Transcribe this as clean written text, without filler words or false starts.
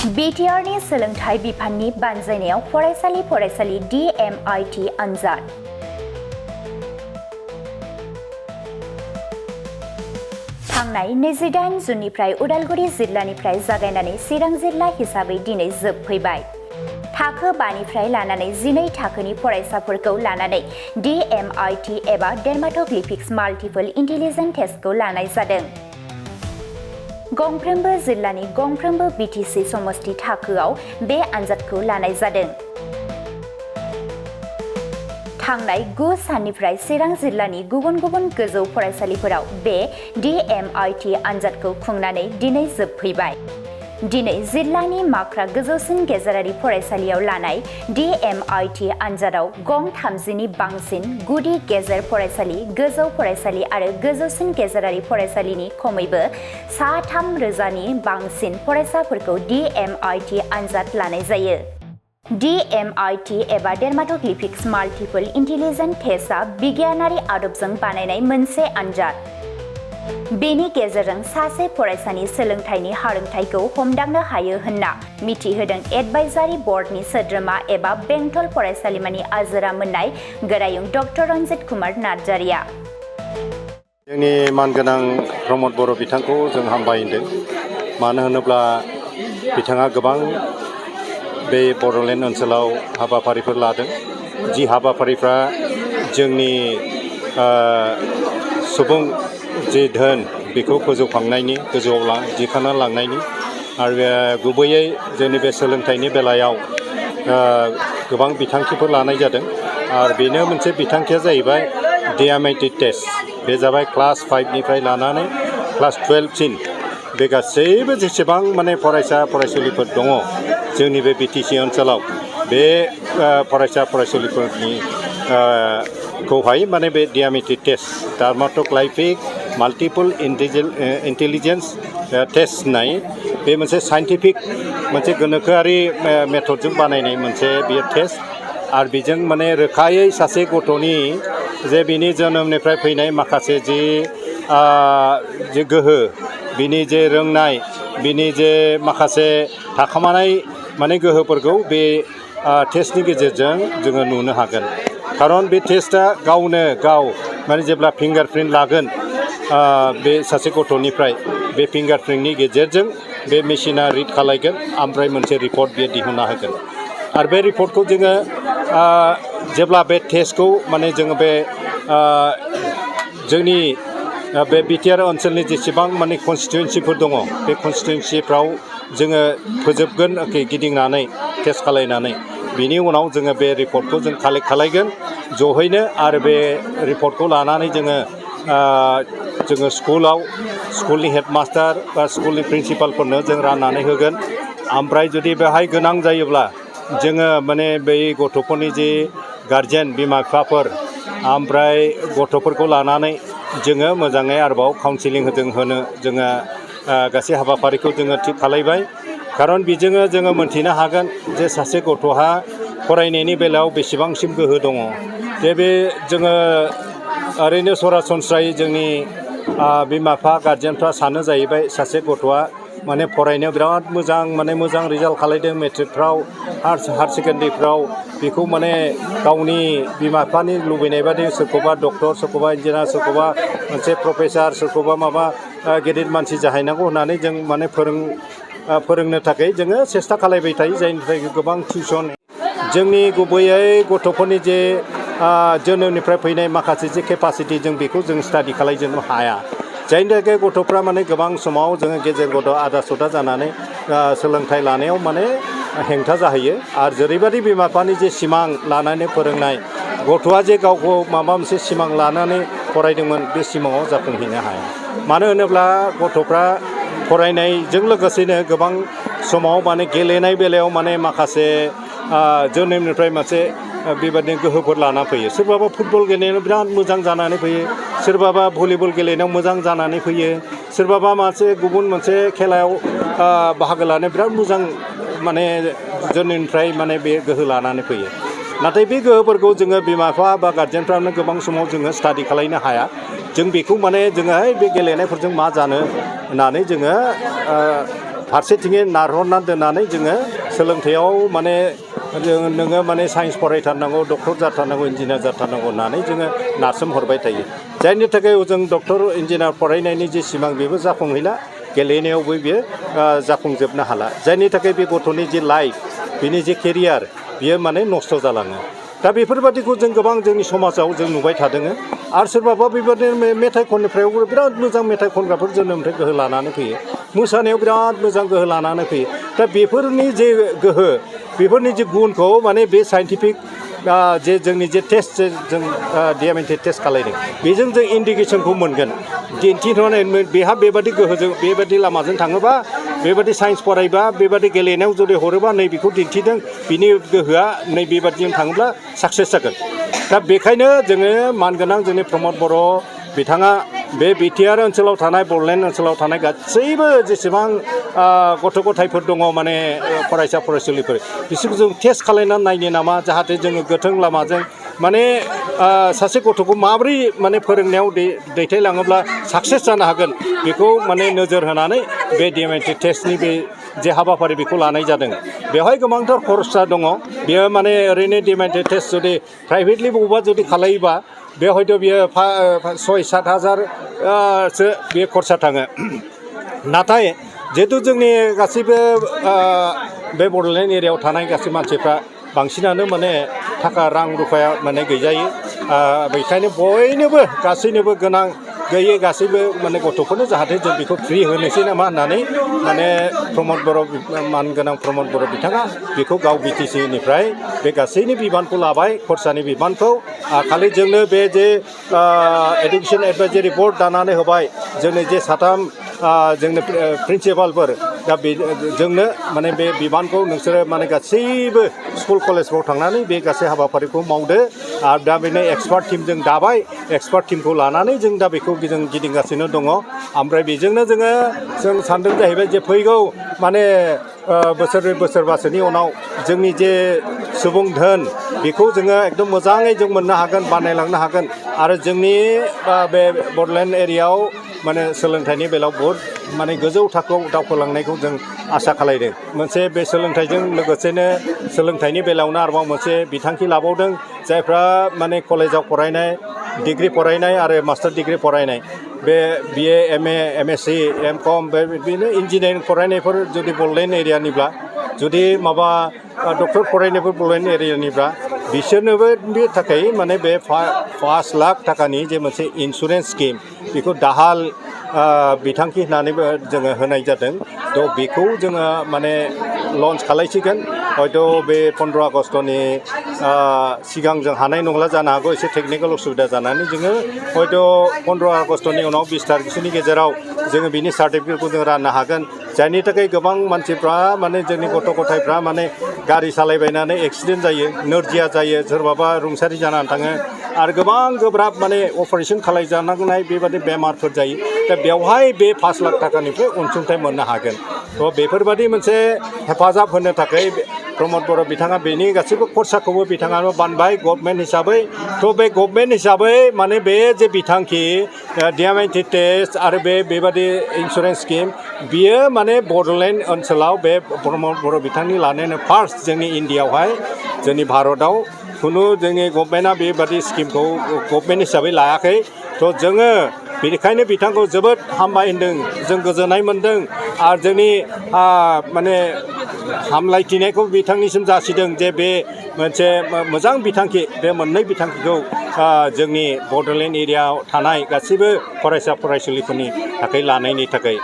बिटिआरनि सोलोंथाइ बिफाननि बानजायनायाव फरायसालि DMIT आनजाद। थांनाय 28 जुननिफ्राय उदालगुरि जिल्लानिफ्राय जागायनानै चिरां जिल्ला हिसाबै दिनै जोबफैबाय। थाखो 5निफ्राय लानानै 12 थाखोनि फरायसाफोरखौ लानानै DMIT एबा डेर्माट'ग्लिफिक्स माल्टिपल इन्टेलिजेन्स टेस्टखौ लानाय जादों। गंफ्रोमबो जिल्लानि गंफ्रोमबो BTC समष्टि थाखोआव बे आनजादखौ लानाय जादों। थांनाय 9 साननिफ्राय चिरां जिल्लानि गुबुन गुबुन गोजौ फरायसालिफोराव बे DMIT आनजादखौ खुंनानै दिनै जोबफैबाय। दिनै जिल्लानि माख्रा गोजौसिन गेजेरारि फरायसालियाव लानाय DMIT आनजादाव गं 30नि बांसिन गुदि गेजेर फरायसालि, गोजौ फरायसालि आरो गोजौसिन गेजेरारि फरायसालिनि खमैबो सा 3,000नि बांसिन फरायसाफोरखौ DMIT आनजाद लानाय जायो। DMIT एबा डेर्माट'ग्लिफिक्स माल्टिपल इन्टेलिजेन्स टेस्टआ बिगियानारि आदबजों बानायनाय मोनसे आनजाद। बेनि गेजेरजों सासे फरायसानि सोलोंथाइनि हारोंथाइखौ हमदांनो हायो होनना मिथिहोदों एडभाइजारि बर्डनि सोद्रोमा एबा बेंटल फरायसालिमानि आजिरा मोननाय गोरायुं डक्टर रन्जित कुमार नार्जारिया। जोंनि मानगोनां प्रमद बर' बिथांखौ जों हामबायहोदों। मानो होनोब्ला बिथाङा गोबां बे बड'लेण्ड ओनसोलाव हाबाफारिफोर लादों। जि हाबाफारिफ्रा जोंनि सुबुं जे धोन बेखौ फोजौखांनायनि, गोजौआव दिखांना लांनायनि आरो गुबैयै जोंनि बे सोलोंथाइनि बेलायाव गोबां बिथांखिफोर लानाय जादों। आरो बेनो मोनसे बिथांखिया जाहैबाय DMIT टेस्ट। बे जाबाय क्लास 5निफ्राय लानानै क्लास 12सिम बे गासैबो जेसेबां माने फरायसुलिफोर दङ जोंनि बे BTC ओनसोलाव बे फरायसा फरायसुलिफोरनि खौहाय माने बे DMIT test, dermatoglyphic multiple intelligence test होननाय बे मोनसे साइन्टिफिक मोनसे गोनोखोआरि मेथडजों बानायनाय मोनसे बेयो टेस्ट। आरो बेजों माने रोखायै सासे गथ'नि जे बिनि जोनोमनिफ्राय फैनाय माखासे जे गोहो, बिनि जे रोंनाय, बिनि जे माखासे थाखोमानाय माने गोहोफोरखौ बे टेस्टनि गेजेरजों जोङो नुनो हागोन। खारन बे टेस्टआ गावनो गाव माने जेब्ला फिंगारप्रिन्ट लागोन बे सासे गथ'निफ्राय, बे फिंगारप्रिन्टनि गेजेरजों बे मेसिना रिड खालायगोन ओमफ्राय मोनसे रिपर्ट बियो दिहुनना होगोन। आरो बे रिपर्टखौ जोङो जेब्ला बे टेस्टखौ माने जोङो बे जोंनि बे बिटिआर ओनसोलनि जेसेबां माने कनस्टिटुयेन्सिफोर दङ बे कनस्टिटुयेन्सिफ्राव जोङो फोजोबगोन गिदिंनानै टेस्ट खालायनानै बिनि उनाव जोङो बे रिपर्टखौ जों कालेक्ट खालायगोन जहैनो। आरो बे रिपर्टखौ लानानै जोङो स्कुलनि हेडमास्टार बा स्कुलनि प्रिन्सिपालफोरनो जों राननानै होगोन। ओमफ्राय जुदि बेहाय गोनां जायोब्ला जोङो माने बै गथ'फोरनि जे गारजेन बिमा बिफाफोर ओमफ्राय गथ'फोरखौ लानानै जोङो मोजाङै आरोबाव काउन्सिलिं होनो जोङो गासै हाबाफारिखौ जोङो थिग खालायबाय। खारन बेजोंनो जोङो मोन्थिनो हागोन जे सासे गथ'हा फरायनायनि बेलायाव बेसेबांसिम गोहो दङ। जे बे जोङो ओरैनो सरासनस्रायै जोंनि बिमा बिफा गारजेनफ्रा सानो जाहैबाय सासे गथ'आ माने फरायनायाव बिराद मोजां रिजाल्ट खालायदों मेट्रिकफ्राव, हायार सेकेन्डारिफ्राव, बेखौ माने गावनि बिमा बिफानि लुबैनाय बादि सोरखौबा डक्टर, सोरखौबा इन्जिनियार, सोरखौबा मोनसे प्रफेसार, सोरखौबा माबा गेदेर मानसि जाहैनांगौ होननानै जों माने फोरोंनो थाखाय जोङो सेस्था खालायबाय थायो। जायनि थाखाय गोबां टिउसन जोंनि गुबैयै गथ'फोरनि जे जोनोमनिफ्राय फैनाय माखासे जे केपासिटि जों बेखौ जों स्टाडि खालायजोबनो हाया। जायनि थाखाय गथ'फ्रा माने गोबां समाव जोङो गेजेर गथ' आदा सदा जानानै सोलोंथाइ लानायाव माने हेंथा जाहैयो। आरो जेरैबायदि बिमा बिफानि जे सिमां लानानै फोरोंनाय, गथ'आ जे गावखौ माबा मोनसे सिमां लानानै फरायदोंमोन बे सिमाङाव जाफुंहैनो हाया। मानो होनोब्ला गथ'फ्रा फरायनायजों लोगोसेनो गोबां समाव माने गेलेनाय बेलायाव माने माखासे जोनोमनिफ्राय मोनसे बेबायदिनो गोहोफोर लाना फैयो। सोरबाबा फुटबल गेलेनायाव बिराद मोजां जानानै फैयो, सोरबाबा भलिबल गेलेनायाव मोजां जानानै फैयो, सोरबाबा गुबुन मोनसे खेलायाव बाहागो लानायाव बिराद मोजां माने जोनोमनिफ्राय माने बे गोहो लानानै फैयो। नाथाय बे गोहोफोरखौ जोङो बिमा बिफा बा गारजेनफ्रानो गोबां समाव जोङो स्टाडि खालायनो हाया। जों बेखौ माने जोङो बे गेलेनायफोरजों मा जानो होननानै जोङो फारसेथिङै नारहरना दोननानै जोङो सोलोंथायाव माने नोङो माने साइन्स फरायथारनांगौ डक्टर जाथारनांगौ इन्जिनियार जाथारनांगौ होननानै जोङो नारसोम हरबाय थायो जायनि थाखाय जों डक्टर इन्जिनियार फरायनायनि जे सिमां बेबो जाफुंहैला गेलेनायावबो बियो जाफुंजोबनो हाला जायनि थाखाय बे गथ'नि जे लाइफ बिनि जे केरियार बियो माने नस्थ' जालाङो दा बेफोरबादिखौ जों गोबां जोंनि समाजाव जों नुबाय थादों आरो सोरबाबा बेबादिनो मेथाइ खननायफ्रावबो बिराद मोजां मेथाइ खनग्राफोर जोनोमनिफ्राय गोहो लानानै फैयो मोसानायाव बिराद मोजां गोहो लानानै फैयो दा बेफोरनि जे गोहो बेफोरनि जे गुनखौ माने बे साइन्टिफिक जे जोंनि जे टेस्ट जों DMIT टेस्ट खालायदों बेजों जों इन्डिकेसनखौ मोनगोन दिन्थिनानै बेहा बेबादि गोहोजों बेबादि लामाजों थाङोबा बेबादि साइन्स फरायबा बेबादि गेलेनायाव जुदि हरोबा नैबेखौ दिन्थिदों बिनि गोहोआ नै बेबादिजों थाङोब्ला साक्सेस जागोन दा बेखायनो जोङो मानगोनां जोंनि प्रमद बर' बिथाङा बे बिटिआर ओनसोलाव थानाय बड'लेण्ड ओनसोलाव थानाय गासैबो जेसेबां गथ' गथायफोर दङ माने फरायसा फरायसुलिफोर बिसोरखौ जों टेस्ट खालायनानै नायनो नामा जाहाथे जोङो गोथों लामाजों माने सासे गथ'खौ माबोरै माने फोरोंनायाव दैथायलाङोब्ला साक्सेस जानो हागोन बेखौ माने नोजोर होनानै बे DMIT टेस्टनि बे जे हाबाफारि बेखौ लानाय जादों बेवहाय गोबांथार खरसा दङ बेयो माने ओरैनो DMIT टेस्ट जुदि प्राइभेटलि बबेबा जुदि खालायोबा बे हयथ' बियो 6-7 हाजारसो बे खरसा थाङो नाथाय जिहेतु जोंनि गासैबो बे बड'लेण्ड एरियायाव थानाय गासै मानसिफ्रा बांसिनानो माने थाखा रां रुफाया माने गैजायो बेखायनो बयनोबो गासैनोबो गोनां गैयै गासैबो माने गथ'फोरनो जाहाथे जों बेखौ फ्रि होनोसै नामा होननानै माने प्रमद बर' मानगोनां प्रमद बर' बिथाङा बेखौ गाव BTC निफ्राय बे गासैनि बिबानखौ लाबाय खरसानि बिबानखौ खालि जोंनो बे जे एडुकेसन एडभाइजारि बर्ड दानानै होबाय जोंनो जे साथाम जोंनो प्रिन्सिपालफोर दा बे जोंनो माने बे बिबानखौ नोंसोरो माने गासैबो स्कुल कलेजफ्राव थांनानै बे गासै हाबाफारिखौ मावदो आरो दा बेनो एक्सपार्ट टिम जों दाबाय एक्सपार्ट टिमखौ लानानै जों दा बेखौ जों गिदिंगासिनो दङ ओमफ्राय बेजोंनो जों सानदों जाहैबाय जे फैगौ माने बोसोरब्रै बोसोरबासोनि उनाव जोंनि जे सुबुं धोन बेखौ जोङो एकदम मोजाङै जों मोननो हागोन बानायलांनो हागोन आरो जोंनि बे बड'लेण्ड एरियायाव माने सोलोंथाइनि बेलायाव बहुद माने गोजौ थाखोआव दावखोलांनायखौ जों आसा खालायदों मोनसे बे सोलोंथाइजों लोगोसेनो सोलोंथाइनि बेलायावनो आरोबाव मोनसे बिथांखि लाबावदों जायफ्रा माने कलेजाव फरायनाय डिग्री फरायनाय आरो मास्टार डिग्री फरायनाय बे BA MA MSc MCom बेनो इन्जिनियारिं फरायनायफोर जुदि बड'लेण्ड एरियानिब्ला जुदि माबा डक्टर फरायनायफोर बड'लेण्ड एरियानिब्ला बिसोरनोबो बे थाखाय माने बे 5 लाख थाखानि जे मोनसे इन्सुरेन्स स्किम बेखौ दाहाल बिथांखि होननानैबो जोङो होनाय जादों थ' बेखौ जोङो माने लन्च खालायसिगोन हयथ' बे 15 आगस्टनि सिगां जों हानाय नंला जानो हागौ एसे टेकनिकेल उसुबिदा जानानै जोङो हयथ' 15 आगस्टनि उनाव 20 तारिखसोनि गेजेराव जोङो बिनि सार्टिफिकेटखौ जों राननो हागोन जायनि थाखाय गोबां मानसिफ्रा माने जोंनि गथ' गथायफ्रा माने गारि सालायबायनानै एक्सिडेन्ट जायो नोरजिया जायो सोरबाबा रुंसारि जानानै थाङो आरो गोबां गोब्राब माने अपारेसन खालायजानांनाय बेबादि बेमारफोर जायो दा बेवहाय बे 5 लाख थाखानिफ्राय अनसुंथाइ मोननो हागोन थ' बेफोरबादि मोनसे हेफाजाब होनो थाखाय प्रमद बर' बिथाङा बेनि गासैबो खरसाखौबो बिथाङानो बानबाय गभर्नमेन्ट हिसाबै थ' बे गभर्नमेन्ट हिसाबै माने बे जे बिथांखि DMIT टेस्ट आरो बेबादि इन्सुरेन्स स्किम बियो माने बड'लेण्ड ओनसोलाव बे प्रमद बर' बिथांनि लानायानो फार्स्ट जोंनि इण्डियायावहाय जोंनि भारतआव खुनु जोंनि गभर्नमेन्टआ बेबादि स्किमखौ गभर्नमेन्ट हिसाबै लायाखै थ' जोङो बेनिखायनो बिथांखौ जोबोद हामबाय होनदों जों गोजोननाय मोनदों आरो जोंनि माने हामलायथिनायखौ बिथांनिसिम जासिदों जे बे मोनसे मोजां बिथांखि बे मोननै बिथांखिखौ जोंनि बड'लेण्ड एरियायाव थानाय गासैबो फरायसा फरायसुलिफोरनि थाखाय लानायनि थाखाय